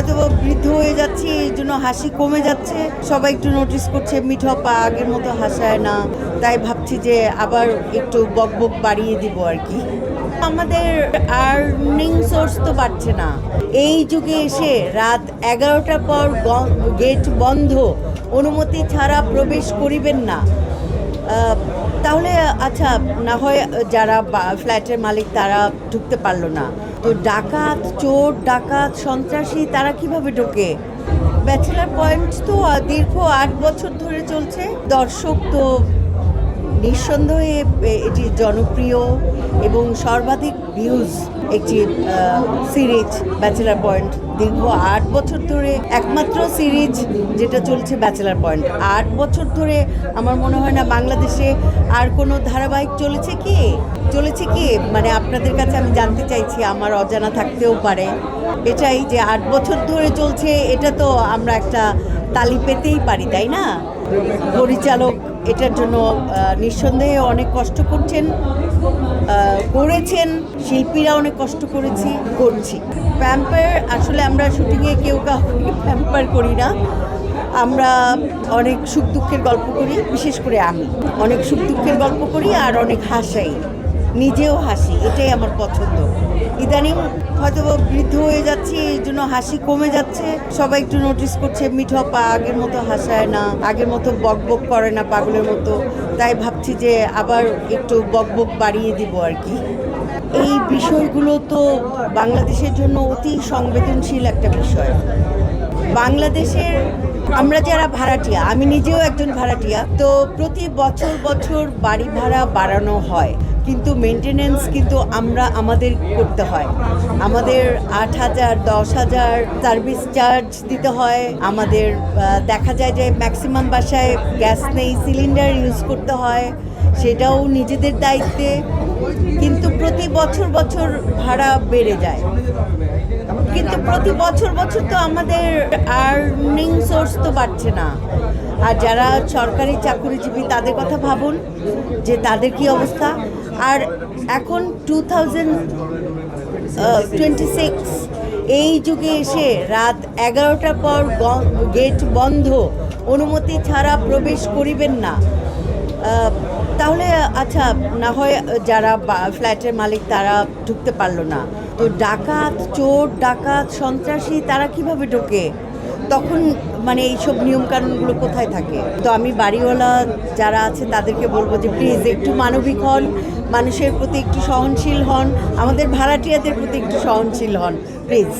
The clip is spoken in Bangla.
হয়তো বৃদ্ধ হয়ে যাচ্ছি, এই জন্য হাসি কমে যাচ্ছে। সবাই একটু নোটিস করছে মিঠপা আগের মতো হাসায় না, তাই ভাবছি যে আবার একটু বকবক বাড়িয়ে দিব আর কি। আমাদের আর্নিং সোর্স তো বাড়ছে না। এই যুগে এসে রাত 11টার পর গেট বন্ধ, অনুমতি ছাড়া প্রবেশ করিবেন না। তাহলে আচ্ছা, না হয় যারা ফ্ল্যাটের মালিক তারা ঢুকতে পারলো না, তো ডাকাত, চোর ডাকাত, সন্ত্রাসী তারা কিভাবে ঢোকে? ব্যাচেলার পয়েন্ট তো দীর্ঘ 8 বছর ধরে চলছে। দর্শক তো নিঃসন্দেহে এটি জনপ্রিয় এবং সর্বাধিক ভিউজ একটি সিরিজ ব্যাচেলার পয়েন্ট। দীর্ঘ 8 বছর ধরে একমাত্র সিরিজ যেটা চলছে ব্যাচেলার পয়েন্ট। 8 বছর ধরে আমার মনে হয় না বাংলাদেশে আর কোনো ধারাবাহিক চলেছে কি মানে আপনাদের কাছে আমি জানতে চাইছি, আমার অজানা থাকতেও পারে এটাই যে 8 বছর ধরে চলছে, এটা তো আমরা একটা তালি পেতেই পারি, তাই না? পরিচালক এটার জন্য নিঃসন্দেহে অনেক কষ্ট করেছেন, শিল্পীরা অনেক কষ্ট করছি। প্যাম্পার আসলে আমরা শুটিংয়ে কেউ কাউকে প্যাম্পার করি না। আমরা অনেক সুখ দুঃখের গল্প করি, বিশেষ করে আমি অনেক সুখ দুঃখের গল্প করি আর অনেক হাসাই, নিজেও হাসি, এটাই আমার পছন্দ। ইদানিং হয়তো বৃদ্ধ হয়ে যাচ্ছি, এই জন্য হাসি কমে যাচ্ছে। সবাই একটু নোটিস করছে মিঠপা আগের মতো হাসায় না, আগের মতো বকবক করে না পাগলের মতো, তাই ভাবছি যে আবার একটু বকবক বাড়িয়ে দিব আর কি। এই বিষয়গুলো তো বাংলাদেশের জন্য অতি সংবেদনশীল একটা বিষয়। বাংলাদেশের আমরা যারা ভাড়াটিয়া, আমি নিজেও একজন ভাড়াটিয়া, তো প্রতি বছর বাড়ি ভাড়া বাড়ানো হয়, কিন্তু মেনটেনেন্স কিন্তু আমাদের করতে হয়। আমাদের 8,000 10,000 সার্ভিস চার্জ দিতে হয়। আমাদের দেখা যায় যে ম্যাক্সিমাম বাসায় গ্যাস নেই, সিলিন্ডার ইউজ করতে হয়, সেটাও নিজেদের দায়িত্বে, কিন্তু প্রতি বছর ভাড়া বেড়ে যায়। কিন্তু প্রতি বছর তো আমাদের আর্নিং সোর্স তো বাড়ছে না। আর যারা সরকারি চাকরিজীবী তাদের কথা ভাবুন যে তাদের কি অবস্থা। আর এখন 2026 এই যুগে এসে রাত 11টার পর গেট বন্ধ, অনুমতি ছাড়া প্রবেশ করিবেন না। তাহলে আচ্ছা, না হয় যারা ফ্ল্যাটের মালিক তারা ঢুকতে পারলো না, তো ডাকাত, চোর ডাকাত, সন্ত্রাসী তারা কিভাবে ঢোকে? তখন মানে এইসব নিয়মকানুনগুলো কোথায় থাকে? তো আমি বাড়িওয়ালা যারা আছে তাদেরকে বলবো যে প্লিজ একটু মানবিক হন, মানুষের প্রতি একটু সহনশীল হন, আমাদের ভাড়াটিয়াদের প্রতি একটু সহনশীল হন প্লিজ।